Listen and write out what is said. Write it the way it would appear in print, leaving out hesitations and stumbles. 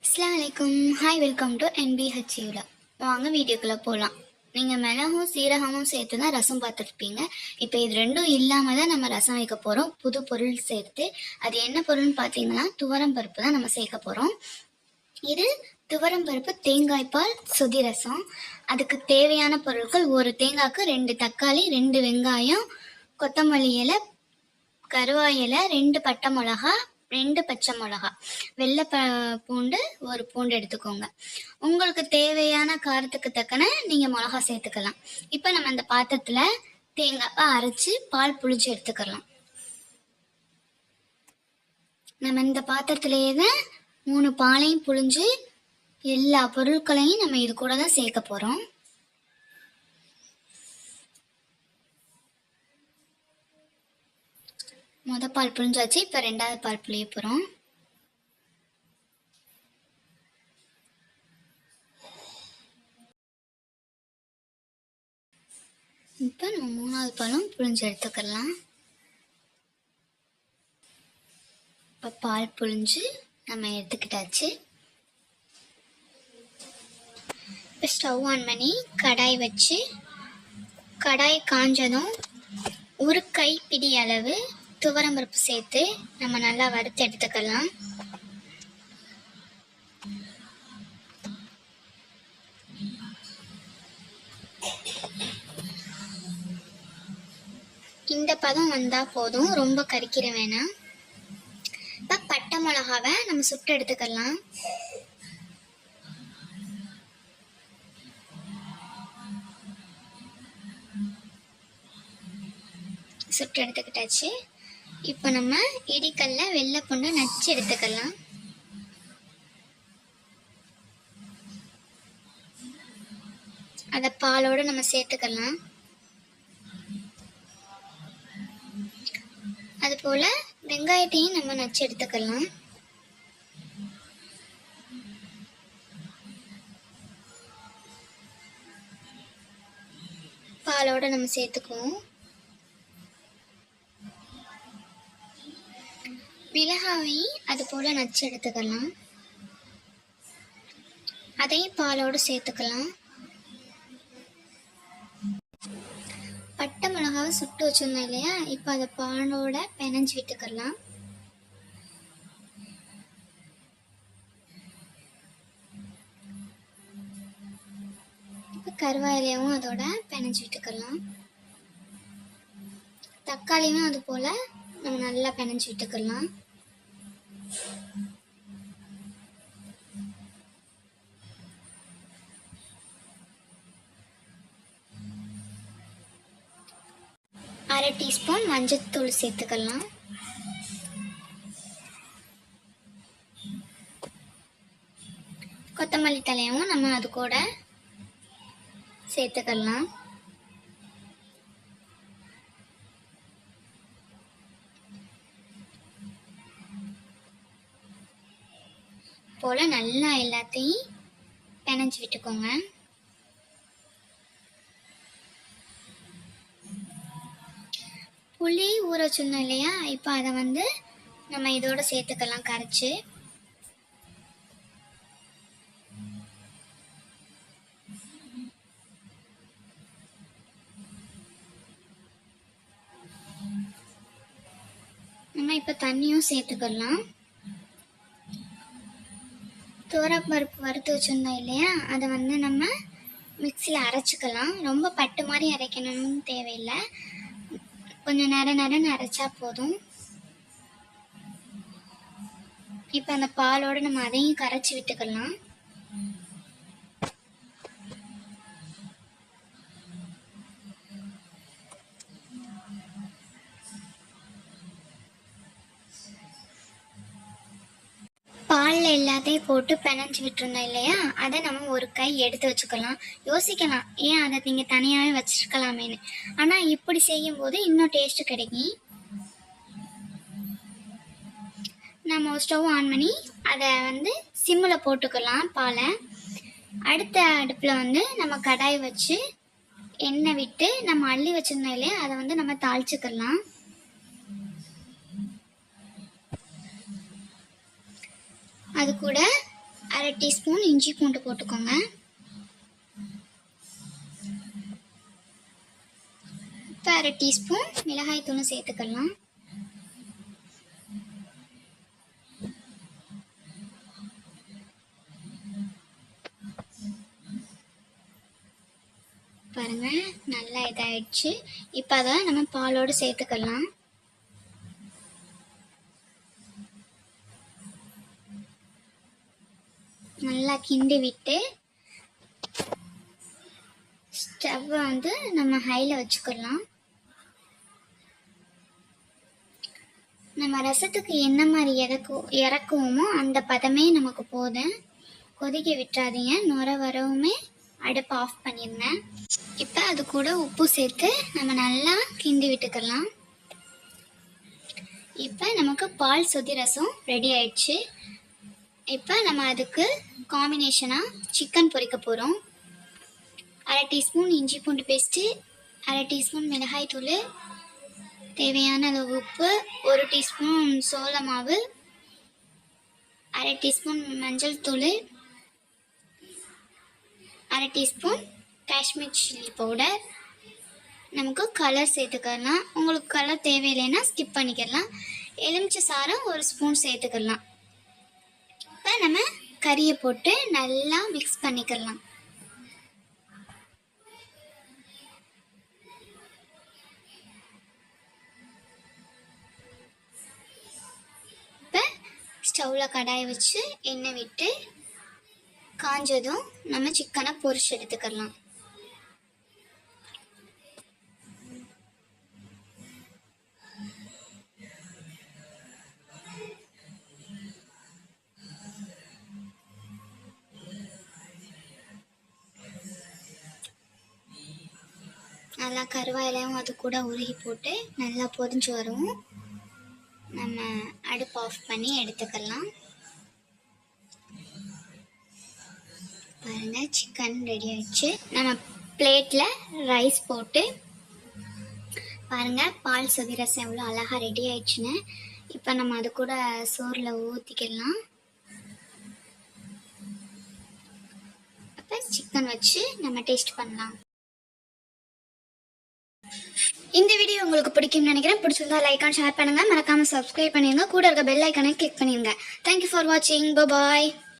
அஸ்ஸலாமு அலைக்கும். Hi, welcome to NBHUல. வாங்க வீடியோக்குள்ளே போகலாம். நீங்கள் மிளகும் சீரகமும் சேர்த்து தான் ரசம் பார்த்துருப்பீங்க. இப்போ இது ரெண்டும் இல்லாமல் தான் நம்ம ரசம் வைக்க போகிறோம், புது பொருள் சேர்த்து. அது என்ன பொருள்னு பார்த்தீங்கன்னா துவரம் பருப்பு தான் நம்ம சேர்க்க போகிறோம். இது துவரம் பருப்பு தேங்காய்பால் சுதி ரசம். அதுக்கு தேவையான பொருட்கள்: ஒரு தேங்காய்க்கு 2 தக்காளி, 2 வெங்காயம், கொத்தமல்லி இலை, கருவாய் இலை, 2 பட்டை மிளகா, 2 பச்சை மிளகா, வெள்ளை பூண்டு 1 பூண்டு எடுத்துக்கோங்க. உங்களுக்கு தேவையான காரத்துக்கு தக்கன நீங்கள் மிளகா சேர்த்துக்கலாம். இப்போ நம்ம அந்த பாத்திரத்தில் தேங்காய் அரைச்சி பால் புளிச்சு எடுத்துக்கலாம். நம்ம இந்த பாத்திரத்திலேயே தான் 3 பாலையும் புளிஞ்சு எல்லா பொருட்களையும் நம்ம இது கூட தான் சேர்க்க போகிறோம். பால் புளிஞ்சாச்சு. இப்போ 2வது பால் புளிய போகிறோம். இப்போ நம்ம 3வது பாலும் புளிஞ்சு எடுத்துக்கலாம். இப்போ பால் புளிஞ்சு நம்ம எடுத்துக்கிட்டாச்சு. இப்போ ஸ்டவ் ஆன் பண்ணி கடாய் வச்சு, கடாய் காஞ்சதும் 1 கைப்பிடி அளவு துவரம் பருப்பு சேர்த்து நம்ம நல்லா வறுத்து எடுத்துக்கலாம். இந்த பதம் வந்தால் போதும், ரொம்ப கரிக்கிற வேணாம். இப்போ பட்டை மிளகாவை நம்ம சுட்டு எடுத்துக்கலாம். சுட்டு எடுத்துக்கிட்டாச்சு. இப்போ நம்ம இடிக்கல்ல வெள்ளை பூண்டை நச்சு எடுத்துக்கலாம். அதை பாலோடு நம்ம சேர்த்துக்கலாம். அதுபோல் வெங்காயத்தையும் நம்ம நச்சு எடுத்துக்கலாம். பாலோடு நம்ம சேர்த்துக்குவோம். மிளகாவையும் அது போல் நச்சு எடுத்துக்கலாம். அதையும் பாலோடு சேர்த்துக்கலாம். பட்டை மிளகாவை சுட்டு வச்சுருந்தோம் இல்லையா, இப்போ அதை பாலோட பிணைஞ்சு விட்டுக்கலாம். இப்போ கருவாயிலையும் அதோட பிணைஞ்சு விட்டுக்கலாம். தக்காளியும் அது போல் நம்ம நல்லா பிணைஞ்சு விட்டுக்கலாம். அரை டீஸ்பூன் மஞ்சத்தூள் சேர்த்துக்கலாம். கொத்தமல்லி தலையும் நம்ம அது கூட சேர்த்துக்கலாம். போல் நல்லா எல்லாத்தையும் பிணைஞ்சு விட்டுக்கோங்க. புளி ஊற வச்சுருந்தோம் இல்லையா, இப்போ அதை நம்ம இதோட சேர்த்துக்கலாம் கரைச்சி. நம்ம இப்போ தண்ணியும் சேர்த்துக்கலாம். துவரப்பருப்பு வறுத்து வச்சுருந்தோம் இல்லையா, அதை நம்ம மிக்சியில் அரைச்சிக்கலாம். ரொம்ப பட்டு மாதிரி அரைக்கணும்னு தேவையில்லை, கொஞ்சம் நேரம் அரைச்சா போதும். இப்போ அந்த பாலோடு நம்ம அதையும் கரைச்சி விட்டுக்கலாம். பாலில் எல்லாத்தையும் போட்டு பிணைஞ்சி விட்டுருந்தோம் இல்லையா, அதை நம்ம ஒரு கை எடுத்து வச்சுக்கலாம். யோசிக்கலாம், ஏன் அதை நீங்கள் தனியாகவே வச்சுருக்கலாமேன்னு. ஆனால் இப்படி செய்யும்போது இன்னும் டேஸ்ட்டு கிடைக்கும். நம்ம ஸ்டவ் ஆன் பண்ணி அதை சிம்மில் போட்டுக்கலாம் பாலை. அடுத்த அடுப்பில் நம்ம கடாய் வச்சு எண்ணெய் விட்டு நம்ம அள்ளி வச்சுருந்தோம் இல்லையா, அதை நம்ம தாளிச்சுக்கலாம். அது கூட டீஸ்பூன் இஞ்சி பூண்டு போட்டுக்கோங்க. இப்போ 1/2 டீஸ்பூன் மிளகாய் தூள் சேர்த்துக்கலாம். பாருங்க நல்லா இதாயிடுச்சு. இப்போ அதை நம்ம பாலோடு சேர்த்துக்கலாம். நல்லா கிண்டி விட்டு ஸ்டவ்வை நம்ம ஹையில் வச்சுக்கலாம். நம்ம ரசத்துக்கு என்ன மாதிரி இறக்குவோமோ அந்த பதமே நமக்கு போதும். கொதிக்க விட்டுறாதீங்க. நுர வரவுமே அடுப்பை ஆஃப் பண்ணிடுங்க. இப்போ அது கூட உப்பு சேர்த்து நம்ம நல்லா கிண்டி விட்டுக்கலாம். இப்போ நமக்கு பால் சொதி ரசம் ரெடி ஆயிடுச்சு. இப்போ நம்ம அதுக்கு காம்பினேஷனாக சிக்கன் பொரிக்க போகிறோம். 1/2 டீஸ்பூன் இஞ்சி பூண்டு பேஸ்ட்டு, 1/2 டீஸ்பூன் மிளகாய் தூள், தேவையான அளவு உப்பு, 1 டீஸ்பூன் சோள மாவு, 1/2 டீஸ்பூன் மஞ்சள் தூள், 1/2 டீஸ்பூன் காஷ்மீர் சில்லி பவுடர். நமக்கு கலர் சேர்த்துக்கலாம். உங்களுக்கு கலர் தேவையில்லைன்னா ஸ்கிப் பண்ணிக்கலாம். எலுமிச்சை சாரம் 1 ஸ்பூன் சேர்த்துக்கலாம். இப்போ நம்ம கறியை போட்டு நல்லா மிக்ஸ் பண்ணிக்கலாம். இப்போ ஸ்டவ்வில் கடாயை வச்சு எண்ணெய் விட்டு காஞ்சதும் நம்ம சிக்கனை பொரிச்சு எடுத்துக்கலாம். நல்லா கருவாயிலையும் அது கூட உருகி போட்டு நல்லா பொரிஞ்சு வரும். நம்ம அடுப்பு ஆஃப் பண்ணி எடுத்துக்கலாம். பாருங்க சிக்கன் ரெடி ஆயிடுச்சு. நம்ம பிளேட்டில் ரைஸ் போட்டு பாருங்க பால் சொதி ரசம் எவ்வளோ அழகாக ரெடி ஆயிடுச்சுன்னு. இப்போ நம்ம அது கூட சோறில் ஊற்றிக்கலாம். அப்போ சிக்கன் வச்சு நம்ம டேஸ்ட் பண்ணலாம். இந்த வீடியோ உங்களுக்கு பிடிக்கும்னு நினைக்கிறேன். பிடிச்சிருந்தா லைக் அண்ட் ஷேர் பண்ணுங்க. மறக்காம சப்ஸ்கிரைப் பண்ணிடுங்க. கூட இருக்க பெல் ஐக்கானை கிளிக் பண்ணிடுங்க. தேங்க்யூ ஃபார் வாட்சிங். பாய்.